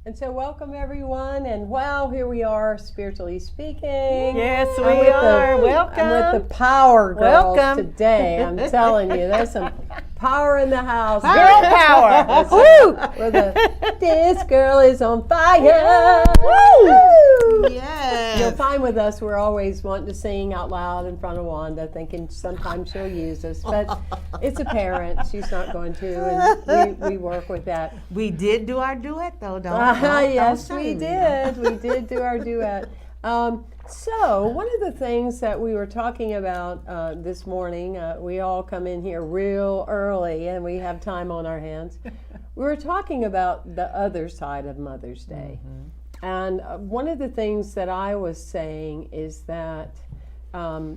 And so welcome everyone, and wow, here we are, spiritually speaking. Yes, we are. Welcome. I'm with the power girls Welcome. today. I'm telling you, there's some power in the house. Girl power. Woo! This girl is on fire. Woo! Yes. You'll find with us, we're always wanting to sing out loud in front of Wanda, thinking sometimes she'll use us, but it's apparent she's not going to, and we work with that. We did do our duet though, don't Yes, don't we shame me. did. We did do our duet. So one of the things that we were talking about this morning, we all come in here real early and we have time on our hands. We were talking about the other side of Mother's Day. And one of the things that I was saying is that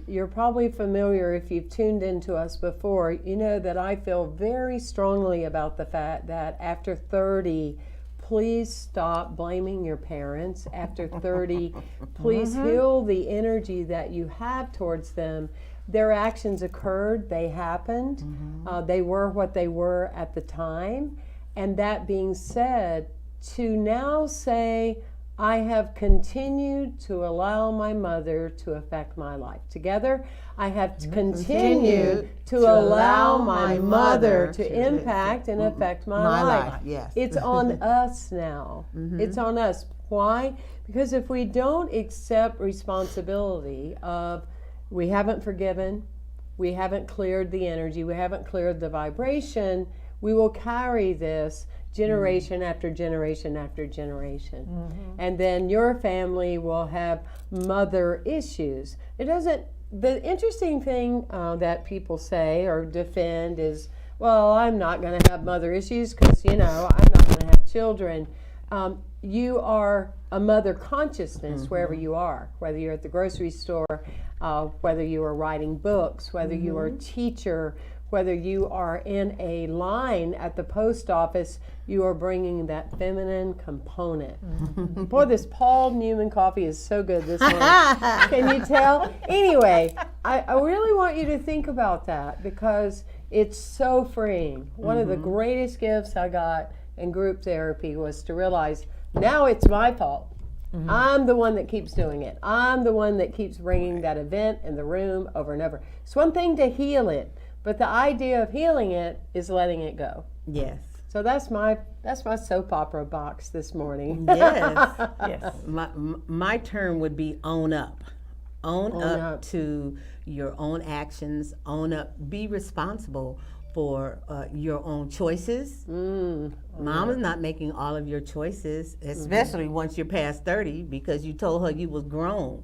you're probably familiar, if you've tuned into us before, you know that I feel very strongly about the fact that after 30, please stop blaming your parents. After 30, please heal the energy that you have towards them. Their actions occurred, they happened, they were what they were at the time. And that being said, to now say, I have continued to allow my mother to affect my life. Together, I have continued to allow my mother to impact and affect my life. Yes. It's on us now. It's on us. Why? Because if we don't accept responsibility of we haven't forgiven, we haven't cleared the energy, we haven't cleared the vibration, we will carry this generation after generation after generation. And then your family will have mother issues. It doesn't, the interesting thing that people say or defend is, well, I'm not going to have mother issues because, you know, I'm not going to have children. You are a mother consciousness wherever you are, whether you're at the grocery store, whether you are writing books, whether you are a teacher, whether you are in a line at the post office, you are bringing that feminine component. Boy, this Paul Newman coffee is so good this morning. Can you tell? Anyway, I really want you to think about that because it's so freeing. One of the greatest gifts I got in group therapy was to realize now it's my fault. I'm the one that keeps doing it. I'm the one that keeps bringing that event in the room over and over. It's one thing to heal it, but the idea of healing it is letting it go. Yes. So that's my soap opera box this morning. Yes. Yes. My term would be own up. Own up up. to your own actions. Own up. Be responsible for your own choices. Mom is not making all of your choices, especially once you're past 30 because you told her you was grown.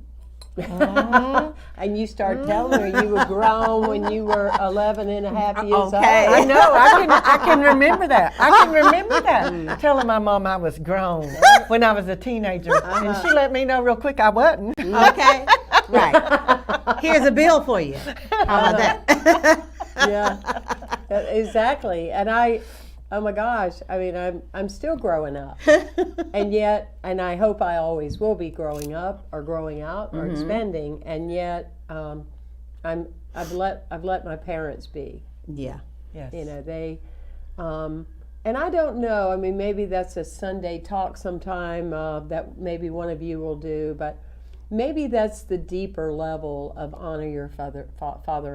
And you start telling her you were grown when you were 11 and a half years old. I know. I can remember that. I can remember that. Telling my mom I was grown when I was a teenager, and she let me know real quick I wasn't. Okay. Right. Here's a bill for you. How about that? Yeah, exactly. And oh my gosh, I mean, I'm still growing up, and yet, and I hope I always will be growing up or growing out or expanding, and yet, I've let my parents be. Yeah. Yes. You know, they, and I don't know. I mean, maybe that's a Sunday talk sometime that maybe one of you will do, but. Maybe that's the deeper level of honor your father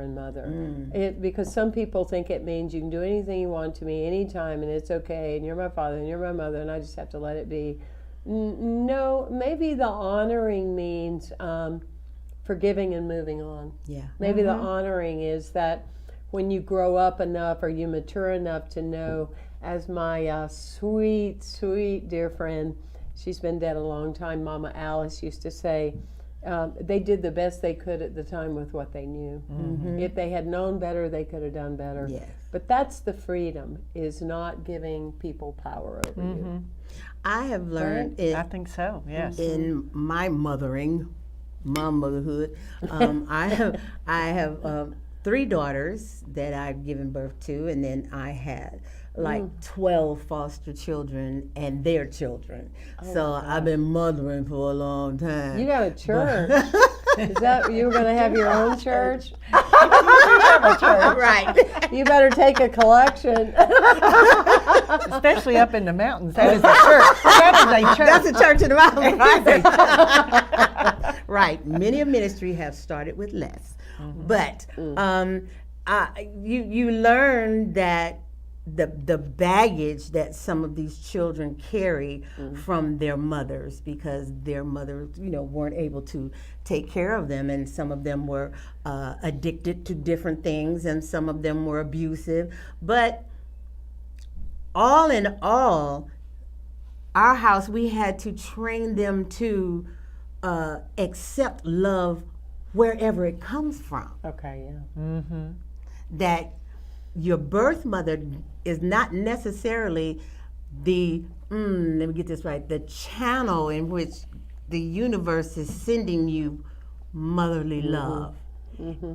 and mother. Because some people think it means you can do anything you want to me anytime and it's okay and you're my father and you're my mother and I just have to let it be. No, maybe the honoring means forgiving and moving on. Yeah. Maybe the honoring is that when you grow up enough or you mature enough to know, as my sweet, sweet dear friend, she's been dead a long time, Mama Alice used to say, they did the best they could at the time with what they knew. If they had known better, they could have done better. Yes. But that's the freedom, is not giving people power over you. I have learned I think so. Yes. in my motherhood. I have 3 daughters that I've given birth to, and then I had like 12 foster children and their children. So I've been mothering for a long time. You got a church. Is that, you were going to have your own church? Right. You better take a collection. Especially up in the mountains. That is a church. That is a church. That's a church in the mountains, right? Right. Many a ministry have started with less, but you learn that the baggage that some of these children carry from their mothers, because their mothers, weren't able to take care of them, and some of them were addicted to different things, and some of them were abusive. But all in all, our house, we had to train them to accept love wherever it comes from. Okay, yeah. Mm-hmm. That your birth mother is not necessarily the, let me get this right, the channel in which the universe is sending you motherly love.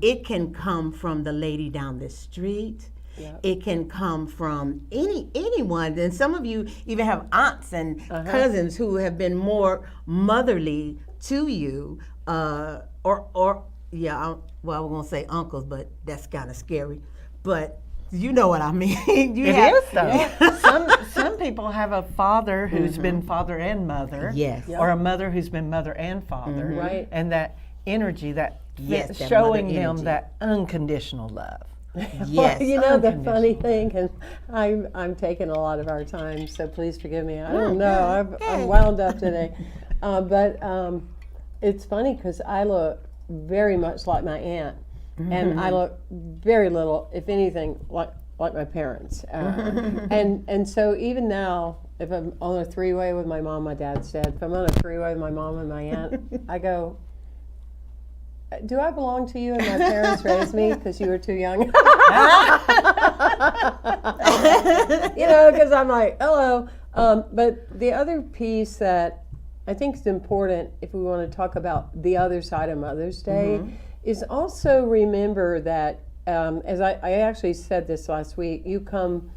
It can come from the lady down the street. Yep. It can come from anyone. And some of you even have aunts and cousins who have been more motherly to you, I was going to say uncles, but that's kind of scary. But you know what I mean. It is though. Some people have a father who's been father and mother. Yes. Or a mother who's been mother and father. Right. And that energy, that Yes, that showing mother them energy. that unconditional love. Yes. Well, the funny thing, and I'm taking a lot of our time, so please forgive me. I don't know. I'm wound up today. But it's funny because I look very much like my aunt. And I look very little, if anything, like my parents. And so even now, if I'm on a three-way with my mom, my dad's dead. If I'm on a three-way with my mom and my aunt, I go, do I belong to you and my parents raised me because you were too young? Because I'm like, hello. But the other piece that I think is important if we want to talk about the other side of Mother's Day is also remember that, as I actually said this last week, you come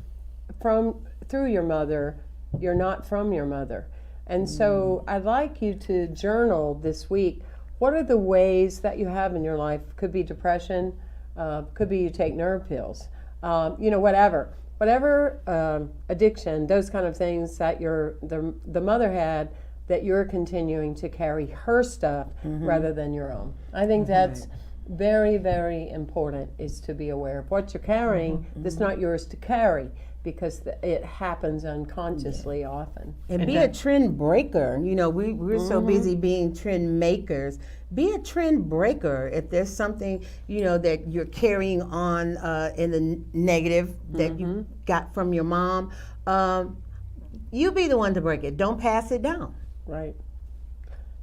through your mother, you're not from your mother. And so I'd like you to journal this week. What are the ways that you have in your life? Could be depression, could be you take nerve pills, whatever addiction, those kind of things that the mother had, that you're continuing to carry her stuff rather than your own. I think that's very, very important, is to be aware of what you're carrying that's not yours to carry, because it happens unconsciously often. And be a trend breaker. We're so busy being trend makers. Be a trend breaker. If there's something, that you're carrying on in the negative that you got from your mom, you be the one to break it. Don't pass it down. Right.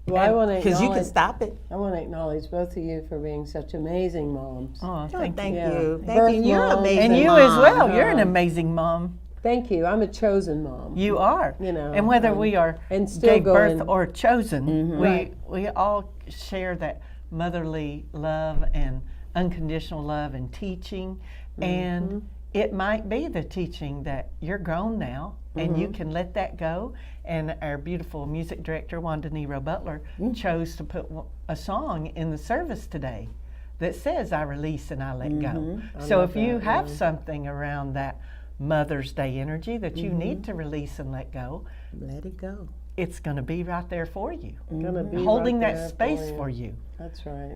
Well, I want to because you can stop it. I want to acknowledge both of you for being such amazing moms. Oh, Thank you. you. Yeah. Thank you. You're Birth amazing. And you mom. as well. You're an amazing mom. Thank you. I'm a chosen mom. You are. And whether we are and still gave birth going, or chosen, Right. we all share that motherly love and unconditional love and teaching. And it might be the teaching that you're grown now and you can let that go. And our beautiful music director, Wanda Nero Butler, chose to put a song in the service today that says, I release and I let go. So if you have something around that Mother's Day energy that you need to release and let go, let it go. It's going to be right there for you, gonna be holding right that there space for you. That's right.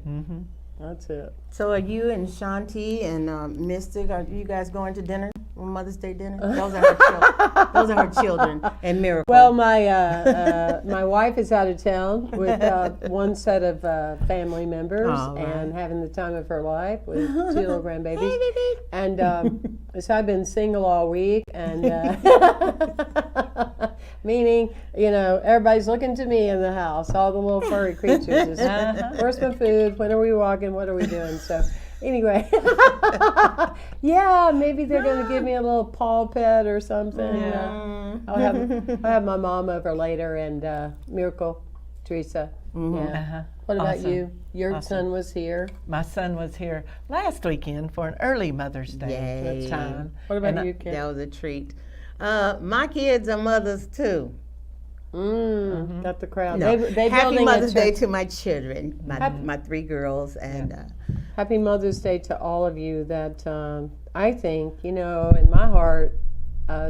That's it. So are you and Shanti and Mystic, are you guys going to dinner? Mother's Day dinner? Those are her children. Those are her children. And Miracle. Well, my wife is out of town with one set of family members and having the time of her life with 2 little grandbabies. Hey, baby. And so I've been single all week, and meaning, everybody's looking to me in the house. All the little furry creatures. Where's my food? When are we walking? What are we doing? So. Anyway, yeah, maybe they're going to give me a little paw pet or something. I'll have my mom over later, and Miracle, Teresa. Yeah. What about you? Your son was here. My son was here last weekend for an early Mother's Day Yay. time. What about you, Kim? That was a treat. My kids are mothers too. Got the crowd. No. They Happy building Mother's a Day to my children, my 3 girls, and Happy Mother's Day to all of you that I think, in my heart,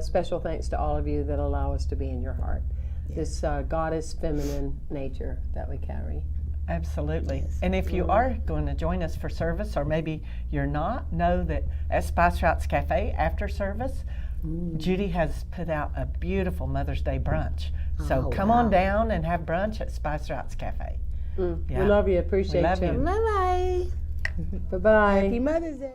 special thanks to all of you that allow us to be in your heart. This goddess feminine nature that we carry. Absolutely. And if you are going to join us for service, or maybe you're not, know that at Spice Routes Cafe after service, Judy has put out a beautiful Mother's Day brunch. So come on down and have brunch at Spice Routes Cafe. We love you. Appreciate love you. you. Bye-bye. Bye-bye. Happy Mother's Day.